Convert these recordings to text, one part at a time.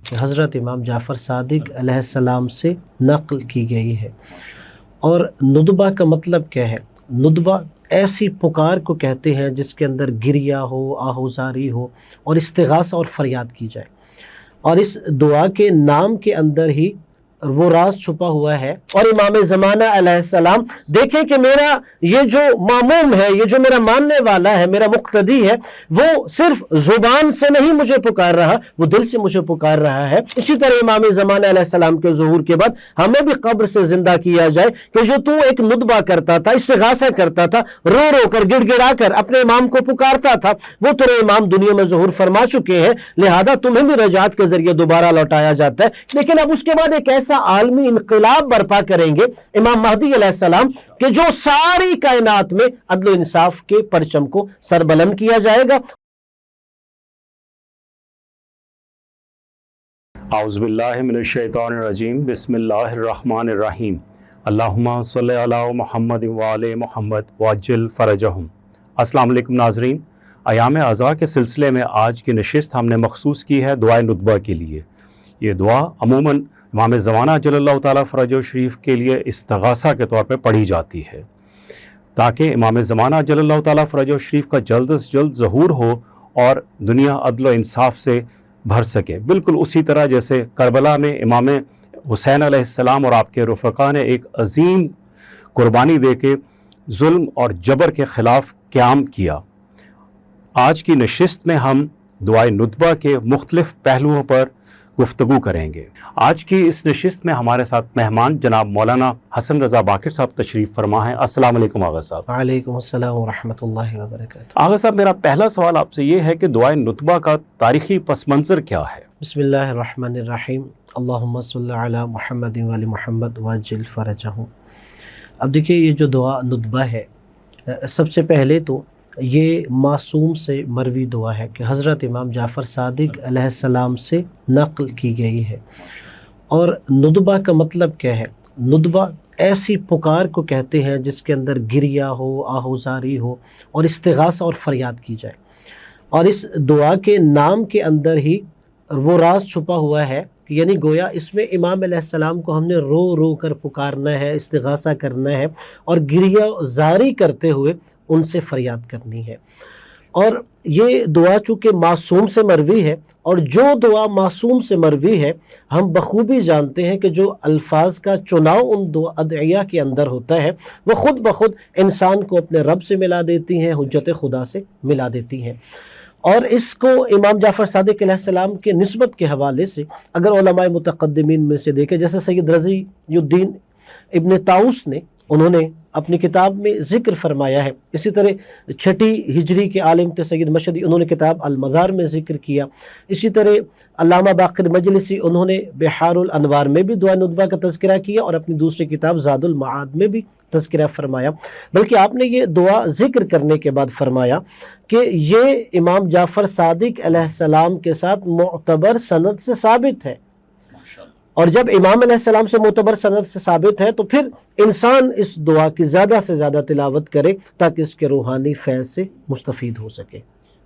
کہ حضرت امام جعفر صادق علیہ السلام سے نقل کی گئی ہے۔ اور ندبہ کا مطلب کیا ہے؟ ندبہ ایسی پکار کو کہتے ہیں جس کے اندر گریہ ہو، آہوزاری ہو اور استغاثہ اور فریاد کی جائے، اور اس دعا کے نام کے اندر ہی وہ راز چھپا ہوا ہے۔ اور امام زمانہ علیہ السلام دیکھیں کہ میرا یہ جو ماموم ہے، یہ جو میرا ماننے والا ہے، میرا مقتدی ہے، وہ صرف زبان سے نہیں مجھے پکار رہا، وہ دل سے مجھے پکار رہا ہے۔ اسی طرح امام زمانہ علیہ السلام کے ظہور کے بعد ہمیں بھی قبر سے زندہ کیا جائے کہ جو تو ایک ندبہ کرتا تھا، استغاثہ کرتا تھا، رو رو کر گڑ گڑا کر اپنے امام کو پکارتا تھا، وہ تیرے امام دنیا میں ظہور فرما چکے ہیں، لہذا تمہیں بھی رجعت کے ذریعے دوبارہ لوٹایا جاتا ہے۔ لیکن اب اس کے بعد ایک ایسا عالمی انقلاب برپا کریں گے امام مہدی علیہ السلام کہ جو ساری کائنات میں عدل و انصاف کے پرچم کو سربلند کیا جائے گا۔ اعوذ باللہ من الشیطان الرجیم، بسم اللہ الرحمن الرحیم، اللہم صلی علی محمد وآل محمد وعجل فرجہم۔ السلام علیکم ناظرین، ایام اعضاء کے سلسلے میں آج کی نشست ہم نے مخصوص کی ہے دعائے ندبہ کے لیے۔ یہ دعا عموماً امام زمانہ جل اللہ تعالیٰ فرجہ شریف کے لیے استغاثہ کے طور پہ پڑھی جاتی ہے، تاکہ امام زمانہ جل اللہ تعالیٰ فرجہ شریف کا جلد از جلد ظہور ہو اور دنیا عدل و انصاف سے بھر سکے، بالکل اسی طرح جیسے کربلا میں امام حسین علیہ السلام اور آپ کے رفقا نے ایک عظیم قربانی دے کے ظلم اور جبر کے خلاف قیام کیا۔ آج کی نشست میں ہم دعائے ندبہ کے مختلف پہلوؤں پر گفتگو کریں گے۔ آج کی اس نشست میں ہمارے ساتھ مہمان جناب مولانا حسن رضا باقر صاحب تشریف فرما ہیں۔ السلام علیکم آغا صاحب۔ وعلیکم السلام ورحمۃ اللہ وبرکاتہ۔ آغا صاحب، میرا پہلا سوال آپ سے یہ ہے کہ دعائے ندبہ کا تاریخی پس منظر کیا ہے؟ بسم اللہ الرحمن الرحیم، اللہم صلی علی محمد وآل محمد وعجل فرجہم۔ اب دیکھیے، یہ جو دعا ندبہ ہے، سب سے پہلے تو یہ معصوم سے مروی دعا ہے کہ حضرت امام جعفر صادق علیہ السلام سے نقل کی گئی ہے۔ اور ندبہ کا مطلب کیا ہے؟ ندبہ ایسی پکار کو کہتے ہیں جس کے اندر گریہ ہو، آہوزاری ہو اور استغاثہ اور فریاد کی جائے، اور اس دعا کے نام کے اندر ہی وہ راز چھپا ہوا ہے، یعنی گویا اس میں امام علیہ السلام کو ہم نے رو رو کر پکارنا ہے، استغاثہ کرنا ہے اور گریہ زاری کرتے ہوئے ان سے فریاد کرنی ہے۔ اور یہ دعا چونکہ معصوم سے مروی ہے، اور جو دعا معصوم سے مروی ہے ہم بخوبی جانتے ہیں کہ جو الفاظ کا چناؤ ان دو ادعیہ کے اندر ہوتا ہے وہ خود بخود انسان کو اپنے رب سے ملا دیتی ہیں، حجت خدا سے ملا دیتی ہیں۔ اور اس کو امام جعفر صادق علیہ السلام کے نسبت کے حوالے سے اگر علماء متقدمین میں سے دیکھیں، جیسے سید رضی الدین ابن طاؤس نے، انہوں نے اپنی کتاب میں ذکر فرمایا ہے، اسی طرح 6 ہجری کے عالم تھے سید مشہدی، انہوں نے کتاب المزار میں ذکر کیا، اسی طرح علامہ باقر مجلسی انہوں نے بحار الانوار میں بھی دعائے ندبہ کا تذکرہ کیا، اور اپنی دوسری کتاب زاد المعاد میں بھی تذکرہ فرمایا۔ بلکہ آپ نے یہ دعا ذکر کرنے کے بعد فرمایا کہ یہ امام جعفر صادق علیہ السلام کے ساتھ معتبر سند سے ثابت ہے، اور جب امام علیہ السلام سے معتبر سند سے ثابت ہے تو پھر انسان اس دعا کی زیادہ سے زیادہ تلاوت کرے تاکہ اس کے روحانی فیض سے مستفید ہو سکے۔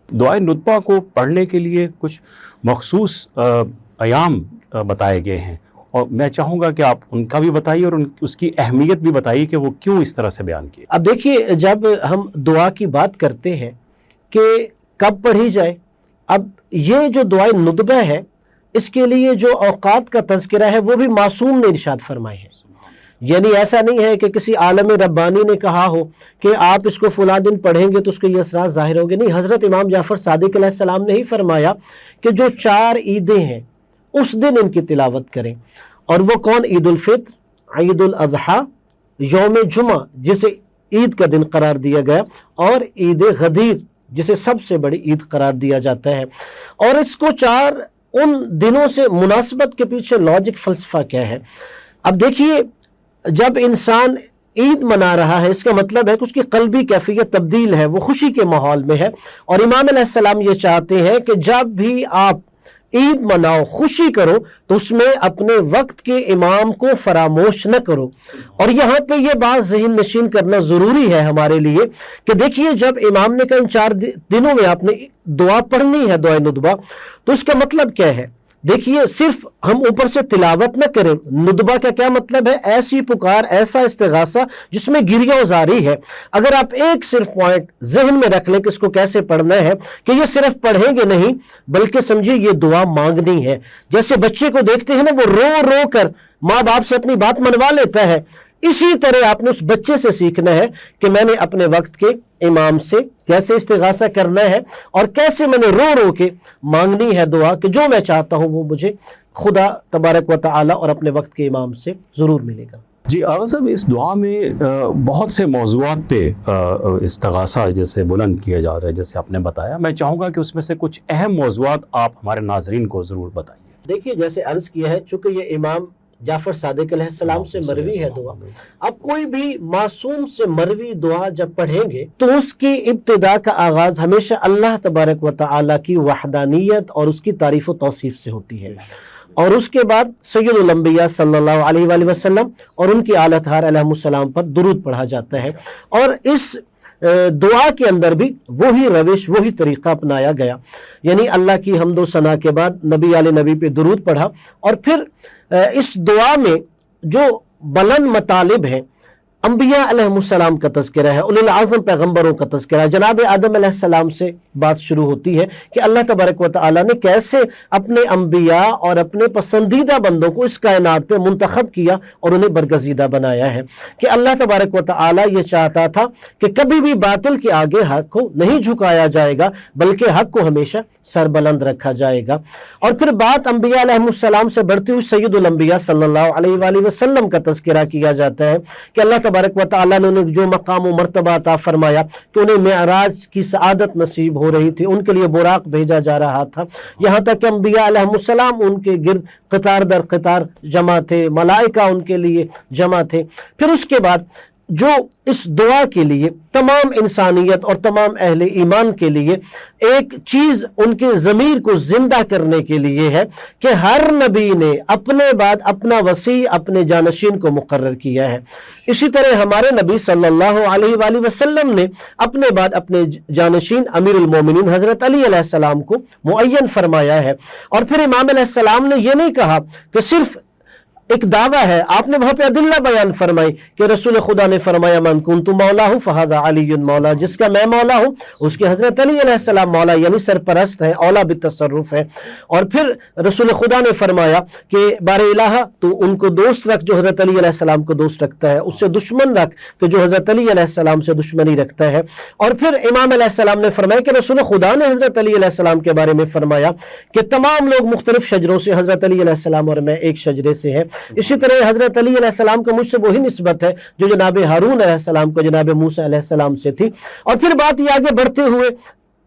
دعائے ندبہ کو پڑھنے کے لیے کچھ مخصوص ایام بتائے گئے ہیں، اور میں چاہوں گا کہ آپ ان کا بھی بتائیے اور اس کی اہمیت بھی بتائیے کہ وہ کیوں اس طرح سے بیان کی۔ اب دیکھیے، جب ہم دعا کی بات کرتے ہیں کہ کب پڑھی جائے، اب یہ جو دعائے ندبہ ہے اس کے لیے جو اوقات کا تذکرہ ہے وہ بھی معصوم نے ارشاد فرمائے ہیں۔ یعنی ایسا نہیں ہے کہ کسی عالم ربانی نے کہا ہو کہ آپ اس کو فلاں دن پڑھیں گے تو اس کے یہ اثرات ظاہر ہوں گے، نہیں، حضرت امام جعفر صادق علیہ السلام نے ہی فرمایا کہ جو 4 عیدیں ہیں اس دن ان کی تلاوت کریں، اور وہ کون؟ عید الفطر، عید الاضحیٰ، یوم جمعہ جسے عید کا دن قرار دیا گیا، اور عید غدیر جسے سب سے بڑی عید قرار دیا جاتا ہے۔ اور اس کو 4 ان دنوں سے مناسبت کے پیچھے لاجک فلسفہ کیا ہے؟ اب دیکھیے، جب انسان عید منا رہا ہے اس کا مطلب ہے کہ اس کی قلبی کیفیت تبدیل ہے، وہ خوشی کے ماحول میں ہے، اور امام علیہ السلام یہ چاہتے ہیں کہ جب بھی آپ عید مناؤ، خوشی کرو، تو اس میں اپنے وقت کے امام کو فراموش نہ کرو۔ اور یہاں پہ یہ بات ذہن نشین کرنا ضروری ہے ہمارے لیے کہ دیکھیے، جب امام نے کہا ان 4 دنوں میں آپ نے دعا پڑھنی ہے، دعائے ندبہ، تو اس کا مطلب کیا ہے؟ دیکھیے صرف ہم اوپر سے تلاوت نہ کریں، ندبہ کا کیا مطلب ہے؟ ایسی پکار، ایسا استغاثہ جس میں گریہ و زاری ہے۔ اگر آپ ایک صرف پوائنٹ ذہن میں رکھ لیں کہ اس کو کیسے پڑھنا ہے، کہ یہ صرف پڑھیں گے نہیں بلکہ سمجھیے یہ دعا مانگنی ہے۔ جیسے بچے کو دیکھتے ہیں نا، وہ رو رو کر ماں باپ سے اپنی بات منوا لیتا ہے، اسی طرح آپ نے اس بچے سے سیکھنا ہے کہ میں نے اپنے وقت کے امام سے کیسے استغاثہ کرنا ہے اور کیسے میں نے رو رو کے مانگنی ہے دعا کہ جو میں چاہتا ہوں وہ مجھے خدا تبارک و تعالی اور اپنے وقت کے امام سے ضرور ملے گا۔ جی آغا صاحب، اس دعا میں بہت سے موضوعات پہ استغاثہ جیسے بلند کیا جا رہا ہے جیسے آپ نے بتایا، میں چاہوں گا کہ اس میں سے کچھ اہم موضوعات آپ ہمارے ناظرین کو ضرور بتائیے۔ دیکھیے جیسے عرض کیا ہے، چونکہ یہ امام جعفر صادق علیہ السلام سے مروی ہے دعا، اب کوئی بھی معصوم سے مروی دعا جب پڑھیں گے تو اس کی ابتدا کا آغاز ہمیشہ اللہ تبارک و تعالی کی وحدانیت اور اس کی تعریف و توصیف سے ہوتی ہے، اور اس کے بعد سید الانبیاء صلی اللہ علیہ وآلہ وسلم اور ان کی آل اطہار علیہ السلام پر درود پڑھا جاتا ہے، اور اس دعا کے اندر بھی وہی روش، وہی طریقہ اپنایا گیا، یعنی اللہ کی حمد و ثنا کے بعد نبی علیہ نبی پہ درود پڑھا، اور پھر اس دعا میں جو بلند مطالب ہیں، انبیاء علیہ السلام کا تذکرہ ہے، اولی العظم پیغمبروں کا تذکرہ ہے، جناب آدم علیہ السلام سے بات شروع ہوتی ہے کہ اللہ تبارک و تعالیٰ نے کیسے اپنے انبیاء اور اپنے پسندیدہ بندوں کو اس کائنات پہ منتخب کیا اور انہیں برگزیدہ بنایا ہے، کہ اللہ تبارک و تعالیٰ یہ چاہتا تھا کہ کبھی بھی باطل کے آگے حق کو نہیں جھکایا جائے گا بلکہ حق کو ہمیشہ سر بلند رکھا جائے گا۔ اور پھر بات انبیاء علیہ السلام سے بڑھتی ہوئی سید الانبیاء صلی اللہ علیہ وآلہ وسلم کا تذکرہ کیا جاتا ہے کہ اللہ تبارک و تعالیٰ نے انہیں جو مقام و مرتبہ عطا فرمایا کہ انہیں معراج کی سعادت نصیب ہو رہی تھی، ان کے لیے براق بھیجا جا رہا تھا، یہاں تک کہ انبیاء علیہ السلام ان کے گرد قطار در قطار جمع تھے، ملائکہ ان کے لیے جمع تھے۔ پھر اس کے بعد جو اس دعا کے لیے تمام انسانیت اور تمام اہل ایمان کے لیے ایک چیز ان کے ضمیر کو زندہ کرنے کے لیے ہے کہ ہر نبی نے اپنے بعد اپنا وصی، اپنے جانشین کو مقرر کیا ہے۔ اسی طرح ہمارے نبی صلی اللہ علیہ وآلہ وسلم نے اپنے بعد اپنے جانشین امیر المومنین حضرت علی علیہ السلام کو معین فرمایا ہے۔ اور پھر امام علیہ السلام نے یہ نہیں کہا کہ صرف ایک دعویٰ ہے، آپ نے وہاں پہ ادلہ بیان فرمائی کہ رسول خدا نے فرمایا من کنت مولا فہذا علی مولا، جس کا میں مولا ہوں اس کے حضرت علی علیہ السلام مولا، یعنی سرپرست ہیں، اولا بالتصرف ہے۔ اور پھر رسول خدا نے فرمایا کہ بار الہ تو ان کو دوست رکھ جو حضرت علی علیہ السلام کو دوست رکھتا ہے، اس سے دشمن رکھ کہ جو حضرت علی علیہ السلام سے دشمنی رکھتا ہے۔ اور پھر امام علیہ السلام نے فرمایا کہ رسول خدا نے حضرت علی علیہ السلام کے بارے میں فرمایا کہ تمام لوگ مختلف شجروں سے، حضرت علی علیہ السلام اور میں ایک شجرے سے ہیں۔ اسی طرح حضرت علی علیہ السلام کو مجھ سے وہی نسبت ہے جو جناب ہارون علیہ السلام کو جناب موسیٰ علیہ السلام سے تھی۔ اور پھر بات یہ آگے بڑھتے ہوئے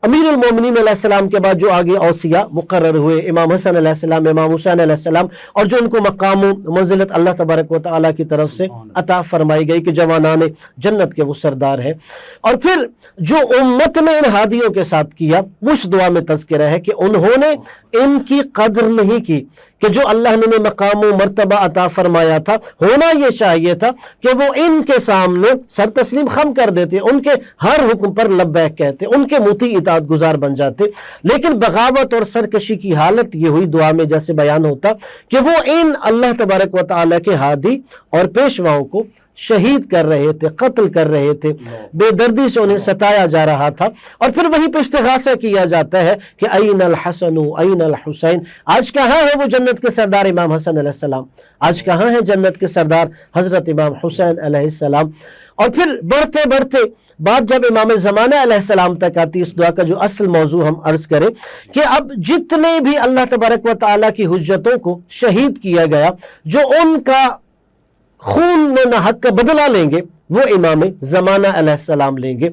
امیر المومنین علیہ السلام کے بعد جو آگے اوصیاء مقرر ہوئے، امام حسن علیہ السلام، امام حسین علیہ السلام، اور جو ان کو مقام و منزلت اللہ تبارک و تعالیٰ کی طرف سے عطا فرمائی گئی کہ جوانان جنت کے وہ سردار ہیں۔ اور پھر جو امت نے ان ہادیوں کے ساتھ کیا وہ اس دعا میں تذکرہ ہے کہ انہوں نے ان کی قدر نہیں کی، کہ جو اللہ نے مقام و مرتبہ عطا فرمایا تھا، ہونا یہ چاہیے تھا کہ وہ ان کے سامنے سر تسلیم خم کر دیتے، ان کے ہر حکم پر لبیک کہتے، ان کے مطیع اطاعت گزار بن جاتے، لیکن بغاوت اور سرکشی کی حالت یہ ہوئی دعا میں جیسے بیان ہوتا کہ وہ ان اللہ تبارک و تعالیٰ کے ہادی اور پیشواؤں کو شہید کر رہے تھے، قتل کر رہے تھے، بے دردی سے انہیں ستایا جا رہا تھا۔ اور پھر وہیں پہ استغاثہ کیا جاتا ہے کہ این الحسن این الحسین، آج کہاں ہے وہ جنت کے سردار امام حسن علیہ السلام، آج کہاں ہے جنت کے سردار حضرت امام حسین علیہ السلام۔ اور پھر بڑھتے بڑھتے بات جب امام زمانہ علیہ السلام تک آتی، اس دعا کا جو اصل موضوع ہم عرض کریں کہ اب جتنے بھی اللہ تبارک و تعالیٰ کی حجتوں کو شہید کیا گیا، جو ان کا خون میں نہ حق کا بدلہ لیں گے وہ امام زمانہ علیہ السلام لیں گے۔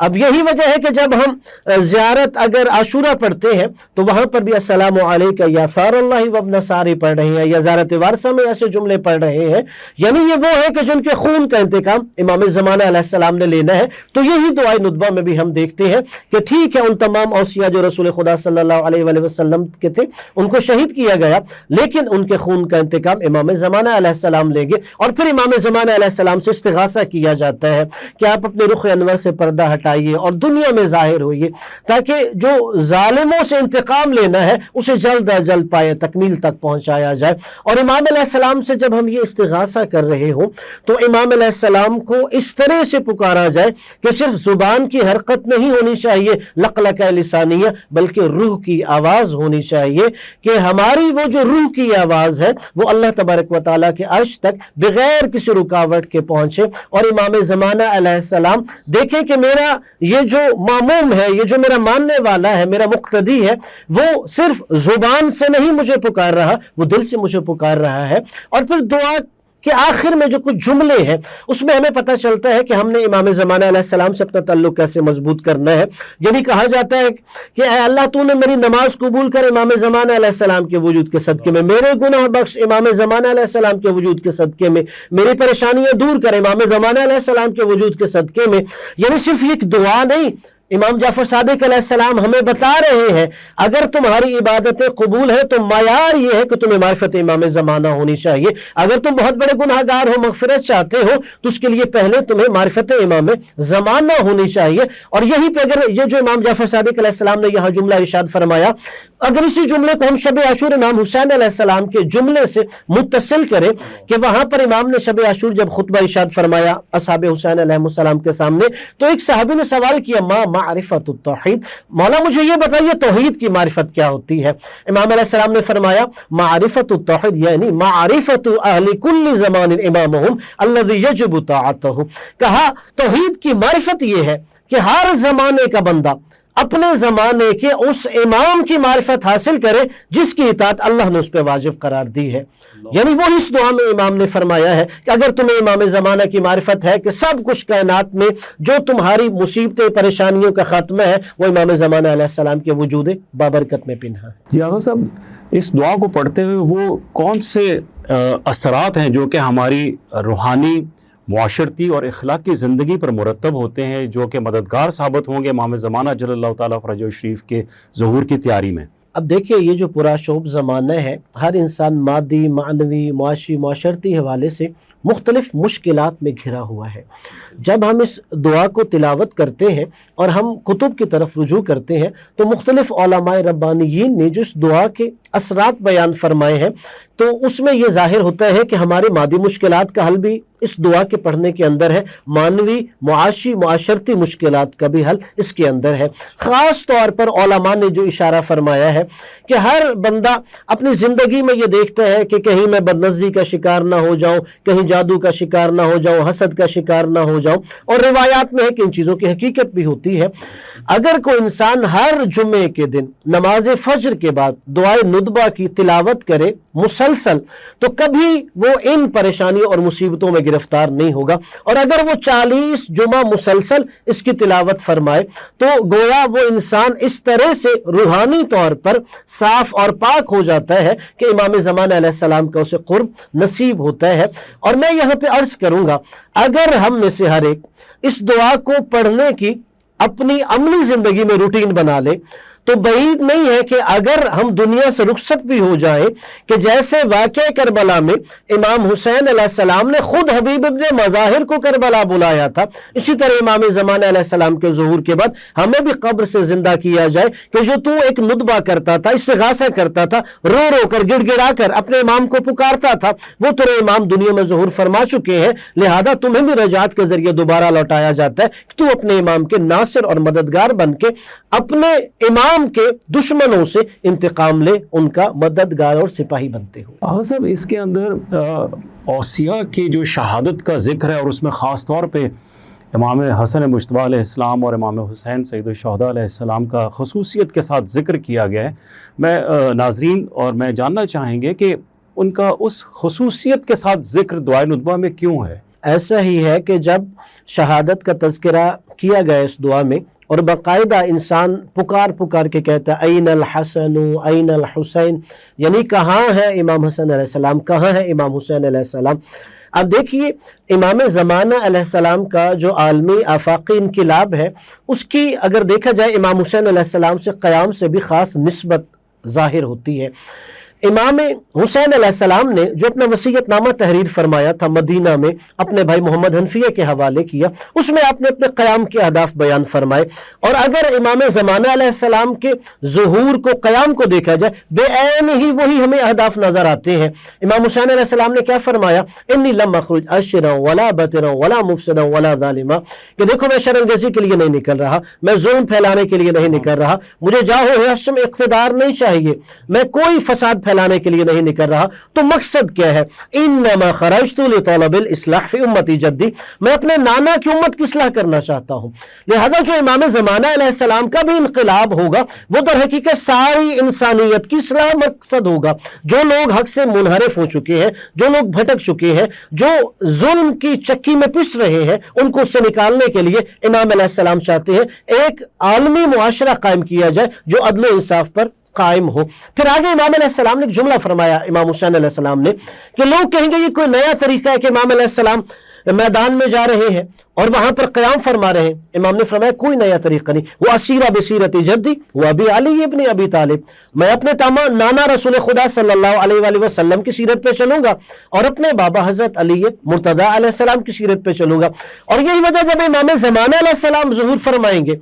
اب یہی وجہ ہے کہ جب ہم زیارت اگر عاشورہ پڑھتے ہیں تو وہاں پر بھی السلام علیکہ یا ثار اللہ وابن ساری پڑھ رہے ہیں، یا زیارت وارثہ میں ایسے جملے پڑھ رہے ہیں، یعنی یہ وہ ہے کہ جن کے خون کا انتقام امام زمانہ علیہ السلام نے لینا ہے۔ تو یہی دعائے ندبہ میں بھی ہم دیکھتے ہیں کہ ٹھیک ہے ان تمام اوصیاء جو رسول خدا صلی اللہ علیہ وآلہ وسلم کے تھے ان کو شہید کیا گیا، لیکن ان کے خون کا انتقام امام زمانہ علیہ السلام لیں گے۔ اور پھر امام زمانہ علیہ السلام سے استغاثہ کیا جاتا ہے کہ آپ اپنے رخ انور سے پردہ ہٹائیے اور دنیا میں ظاہر ہوئیے تاکہ جو ظالموں سے انتقام لینا ہے اسے جلد از جلد پائے تکمیل تک پہنچایا جائے۔ اور امام علیہ السلام سے جب ہم یہ استغاثہ کر رہے ہوں تو امام علیہ السلام کو اس طرح سے پکارا جائے کہ صرف زبان کی حرکت نہیں ہونی چاہیے لقلقہ لسانیہ، بلکہ روح کی آواز ہونی چاہیے کہ ہماری وہ جو روح کی آواز ہے وہ اللہ تبارک و تعالیٰ کے عرش تک بغیر کسی رکاوٹ کے پہنچے۔ اور امام زمانہ علیہ السلام دیکھیں کہ میرا یہ جو ماموم ہے، یہ جو میرا ماننے والا ہے، میرا مقتدی ہے، وہ صرف زبان سے نہیں مجھے پکار رہا، وہ دل سے مجھے پکار رہا ہے۔ اور پھر دعا کہ آخر میں جو کچھ جملے ہیں اس میں ہمیں پتہ چلتا ہے کہ ہم نے امام زمانہ علیہ السلام سے اپنا تعلق کیسے مضبوط کرنا ہے۔ یعنی کہا جاتا ہے کہ اے اللہ تو نے میری نماز قبول کر امام زمانہ علیہ السلام کے وجود کے صدقے میں، میرے گناہ بخش امام زمانہ علیہ السلام کے وجود کے صدقے میں، میری پریشانیاں دور کر امام زمانہ علیہ السلام کے وجود کے صدقے میں۔ یعنی صرف ایک دعا نہیں، امام جعفر صادق علیہ السلام ہمیں بتا رہے ہیں اگر تمہاری عبادتیں قبول ہیں تو معیار یہ ہے کہ تمہیں معرفت امام زمانہ ہونی چاہیے۔ اگر تم بہت بڑے گناہ گار ہو، مغفرت چاہتے ہو، تو اس کے لیے پہلے تمہیں معرفت امام زمانہ ہونی چاہیے۔ اور یہی پہ اگر یہ جو امام جعفر صادق علیہ السلام نے یہاں جملہ ارشاد فرمایا، اگر اسی جملے کو ہم شب عاشور امام حسین علیہ السلام کے جملے سے متصل کریں کہ وہاں پر امام نے شب عاشور جب خطبہ ارشاد فرمایا اصحاب حسین علیہ السلام کے سامنے، تو ایک صحابی نے سوال کیا ما معرفت التوحید، مولا مجھے یہ بتائیے توحید کی معرفت کیا ہوتی ہے؟ امام علیہ السلام نے فرمایا معرفت التوحید یعنی معرفت اہل کل زمان امامہم الذی یجب طاعتہ۔ کہا توحید کی معرفت یہ ہے کہ ہر زمانے کا بندہ اپنے زمانے کے اس امام کی معرفت حاصل کرے جس کی اطاعت اللہ نے اس پہ واجب قرار دی ہے۔ یعنی وہ اس دعا میں امام نے فرمایا ہے کہ اگر تمہیں امام زمانہ کی معرفت ہے کہ سب کچھ کائنات میں جو تمہاری مصیبتیں پریشانیوں کا خاتمہ ہے وہ امام زمانہ علیہ السلام کے وجود بابرکت میں پنہا ہے۔ جی آغا صاحب، اس دعا کو پڑھتے ہوئے وہ کون سے اثرات ہیں جو کہ ہماری روحانی، معاشرتی اور اخلاقی زندگی پر مرتب ہوتے ہیں جو کہ مددگار ثابت ہوں گے امام زمانہ جل اللہ تعالیٰ فرجہ شریف کے ظہور کی تیاری میں؟ اب دیکھیے یہ جو پراشوب زمانہ ہے، ہر انسان مادی، معنوی، معاشی، معاشرتی حوالے سے مختلف مشکلات میں گھرا ہوا ہے۔ جب ہم اس دعا کو تلاوت کرتے ہیں اور ہم کتب کی طرف رجوع کرتے ہیں تو مختلف علماء ربانیین نے جو اس دعا کے اثرات بیان فرمائے ہیں تو اس میں یہ ظاہر ہوتا ہے کہ ہمارے مادی مشکلات کا حل بھی اس دعا کے پڑھنے کے اندر ہے، معنوی، معاشی، معاشرتی مشکلات کا بھی حل اس کے اندر ہے۔ خاص طور پر علماء نے جو اشارہ فرمایا ہے کہ ہر بندہ اپنی زندگی میں یہ دیکھتا ہے کہ کہیں میں بدنظری کا شکار نہ ہو جاؤں، کہیں جادو کا شکار نہ ہو جاؤں، حسد کا شکار نہ ہو جاؤں، اور روایات میں ہے کہ ان چیزوں کی حقیقت بھی ہوتی ہے۔ اگر کوئی انسان ہر جمعے کے دن نماز فجر کے بعد دعائے ندبہ کی تلاوت کرے مسلسل تو کبھی وہ ان پریشانیوں اور مصیبتوں میں گرفتار نہیں ہوگا۔ اور اگر وہ 40 جمعہ مسلسل اس کی تلاوت فرمائے تو گویا وہ انسان اس طرح سے روحانی طور پر صاف اور پاک ہو جاتا ہے کہ امام زمانہ علیہ السلام کا اسے قرب نصیب ہوتا ہے۔ اور میں یہاں پہ عرض کروں گا اگر ہم میں سے ہر ایک اس دعا کو پڑھنے کی اپنی عملی زندگی میں روٹین بنا لے تو بعید نہیں ہے کہ اگر ہم دنیا سے رخصت بھی ہو جائیں کہ جیسے واقعہ کربلا میں امام حسین علیہ السلام نے خود حبیب ابن مظاہر کو کربلا بلایا تھا، اسی طرح امام زمانہ علیہ السلام کے ظہور کے بعد ہمیں بھی قبر سے زندہ کیا جائے کہ جو تو ایک ندبہ کرتا تھا، استغاثہ کرتا تھا، رو رو کر گڑ گڑا کر اپنے امام کو پکارتا تھا، وہ تیرے امام دنیا میں ظہور فرما چکے ہیں، لہذا تمہیں بھی رجعت کے ذریعے دوبارہ لوٹایا جاتا ہے کہ تو اپنے امام کے ناصر اور مددگار بن کے اپنے امام کے دشمنوں سے انتقام لے، ان کا مددگار اور سپاہی بنتے ہو۔ آغا صاحب، اس کے اندر اوصیاء کی جو شہادت کا ذکر ہے اور اس میں خاص طور پہ امام حسن مجتبیٰ علیہ السلام اور امام حسین سید الشہداء علیہ السلام کا خصوصیت کے ساتھ ذکر کیا گیا ہے، میں ناظرین اور میں جاننا چاہیں گے کہ ان کا اس خصوصیت کے ساتھ ذکر دعائے ندبہ میں کیوں ہے؟ ایسا ہی ہے کہ جب شہادت کا تذکرہ کیا گیا اس دعا میں اور باقاعدہ انسان پکار کے کہتا ہے این الحسن این الحسین، یعنی کہاں ہے امام حسن علیہ السلام، کہاں ہے امام حسین علیہ السلام۔ اب دیکھیے امام زمانہ علیہ السلام کا جو عالمی آفاقی انقلاب ہے اس کی اگر دیکھا جائے امام حسین علیہ السلام سے قیام سے بھی خاص نسبت ظاہر ہوتی ہے امام حسین علیہ السلام نے جو اپنا وصیت نامہ تحریر فرمایا تھا مدینہ میں اپنے بھائی محمد حنفیہ کے حوالے کیا، اس میں آپ نے اپنے قیام کے اہداف بیان فرمائے، اور اگر امام زمانہ علیہ السلام کے ظہور کو قیام کو دیکھا جائے بے عین ہی وہی ہمیں اہداف نظر آتے ہیں۔ امام حسین علیہ السلام نے کیا فرمایا؟ انی لم اخرج اشرا ولا بطرا ولا مفسدا ولا ظالما، کہ دیکھو میں شر انگیزی کے لیے نہیں نکل رہا، میں ظلم پھیلانے کے لیے نہیں نکل رہا، مجھے جاہو حشم اقتدار نہیں چاہیے، میں کوئی فساد پھیلانے کے لیے نہیں نکل رہا، تو مقصد کیا ہے؟ انما خرجت لطلب الاصلاح فی امتی جدی، میں اپنے نانا کی امت کی اصلاح کرنا چاہتا ہوں۔ لہذا جو امام زمانہ علیہ السلام کا بھی انقلاب ہوگا وہ در حقیقت ساری انسانیت کی اصلاح مقصد ہوگا۔ جو لوگ حق سے منحرف ہو چکے ہیں، جو لوگ بھٹک چکے ہیں، جو ظلم کی چکی میں پس رہے ہیں، ان کو اس سے نکالنے کے لیے امام علیہ السلام چاہتے ہیں ایک عالمی معاشرہ قائم کیا جائے جو عدل و انصاف پر قائم ہو۔ پھر آگے امام علیہ السلام نے ایک جملہ فرمایا امام حسین علیہ السلام نے کہ لوگ کہیں گے یہ کوئی نیا طریقہ ہے کہ امام علیہ السلام میدان میں جا رہے ہیں اور وہاں پر قیام فرما رہے ہیں۔ امام نے فرمایا کوئی نیا طریقہ نہیں، وہ اسیرہ بسیرت جدی وہ ابی علی ابن ابی طالب، میں اپنے نانا رسول خدا صلی اللہ علیہ وآلہ وسلم کی سیرت پہ چلوں گا اور اپنے بابا حضرت علی مرتضیٰ علیہ السلام کی سیرت پہ چلوں گا۔ اور یہی وجہ جب امام زمانہ علیہ السلام ظہور فرمائیں گے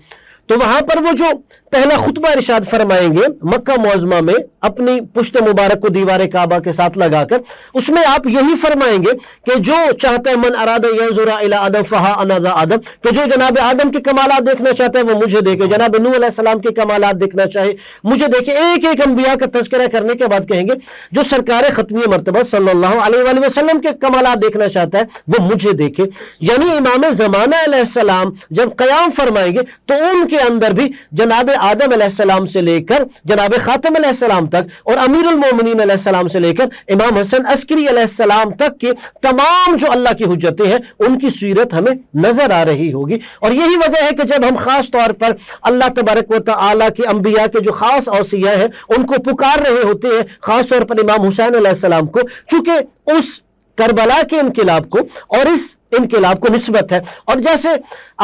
تو وہاں پر وہ جو پہلا خطبہ ارشاد فرمائیں گے مکہ معظمہ میں اپنی پشت مبارک کو دیوار کعبہ کے ساتھ لگا کر، اس میں آپ یہی فرمائیں گے کہ جو چاہتا ہے من اراد ینظر الی آدم فہا انا ذا آدم، کہ جو جناب آدم کے کمالات دیکھنا چاہتا ہے وہ مجھے دیکھے، جناب نوح علیہ السلام کے کمالات دیکھنا چاہے مجھے دیکھے۔ ایک ایک انبیاء کا تذکرہ کرنے کے بعد کہیں گے جو سرکار ختمی مرتبہ صلی اللہ علیہ وآلہ وسلم کے کمالات دیکھنا چاہتا ہے وہ مجھے دیکھے۔ یعنی امام زمانہ علیہ السلام جب قیام فرمائیں گے تو ان کے اندر بھی جناب آدم علیہ السلام سے لے کر جناب خاتم علیہ السلام تک اور امیر المومنین علیہ السلام سے لے کر امام حسن عسکری علیہ السلام تک کے تمام جو اللہ کی حجتیں ہیں ان کی سیرت ہمیں نظر آ رہی ہوگی۔ اور یہی وجہ ہے کہ جب ہم خاص طور پر اللہ تبارک و تعالیٰ کے انبیاء کے جو خاص اوصیاء ہیں ان کو پکار رہے ہوتے ہیں، خاص طور پر امام حسین علیہ السلام کو، چونکہ اس کربلا کے انقلاب کو اور اس انقلاب کو نسبت ہے۔ اور جیسے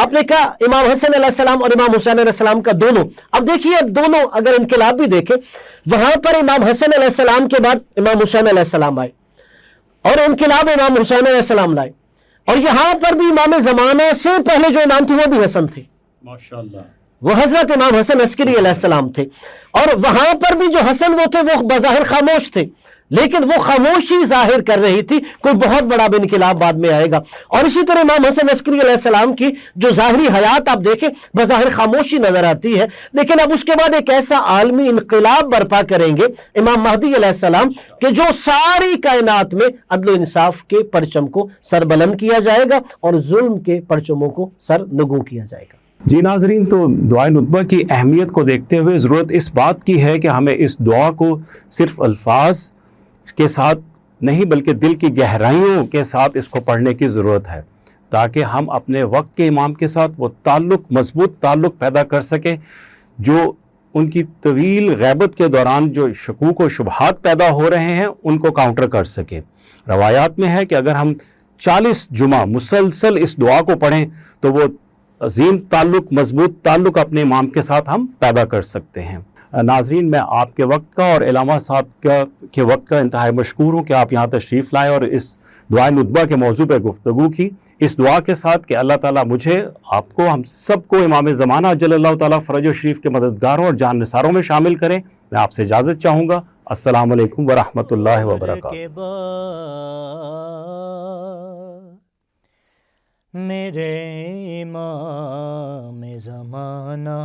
آپ نے کہا امام حسن علیہ السلام اور امام حسین علیہ السلام کا دونوں، اب دیکھیے دونوں اگر انقلاب بھی دیکھیں، وہاں پر امام حسن علیہ السلام کے بعد امام حسین علیہ السلام آئے اور انقلاب امام حسین علیہ السلام لائے، اور یہاں پر بھی امام زمانہ سے پہلے جو امام تھے وہ بھی حسن تھے، ماشاءاللہ، وہ حضرت امام حسن عسکری علیہ السلام تھے، اور وہاں پر بھی جو حسن وہ تھے وہ بظاہر خاموش تھے، لیکن وہ خاموشی ظاہر کر رہی تھی کوئی بہت بڑا بھی انقلاب بعد میں آئے گا۔ اور اسی طرح امام حسن عسکری علیہ السلام کی جو ظاہری حیات آپ دیکھیں بظاہر خاموشی نظر آتی ہے، لیکن اب اس کے بعد ایک ایسا عالمی انقلاب برپا کریں گے امام مہدی علیہ السلام کہ جو ساری کائنات میں عدل و انصاف کے پرچم کو سر بلند کیا جائے گا اور ظلم کے پرچموں کو سر نگوں کیا جائے گا۔ جی ناظرین، تو دعائے ندبہ کی اہمیت کو دیکھتے ہوئے ضرورت اس بات کی ہے کہ ہمیں اس دعا کو صرف الفاظ کے ساتھ نہیں بلکہ دل کی گہرائیوں کے ساتھ اس کو پڑھنے کی ضرورت ہے، تاکہ ہم اپنے وقت کے امام کے ساتھ وہ مضبوط تعلق پیدا کر سکیں جو ان کی طویل غیبت کے دوران جو شکوک و شبہات پیدا ہو رہے ہیں ان کو کاؤنٹر کر سکیں۔ روایات میں ہے کہ اگر ہم 40 جمعہ مسلسل اس دعا کو پڑھیں تو وہ عظیم تعلق، مضبوط تعلق اپنے امام کے ساتھ ہم پیدا کر سکتے ہیں۔ ناظرین، میں آپ کے وقت کا اور علامہ صاحب کے وقت کا انتہائی مشکور ہوں کہ آپ یہاں تشریف لائے اور اس دعائے ندبہ کے موضوع پہ گفتگو کی، اس دعا کے ساتھ کہ اللہ تعالیٰ مجھے، آپ کو، ہم سب کو امام زمانہ جل اللہ تعالیٰ فرج و شریف کے مددگاروں اور جان نثاروں میں شامل کریں۔ میں آپ سے اجازت چاہوں گا۔ السلام علیکم ورحمۃ اللہ وبرکاتہ۔ میرے امام زمانہ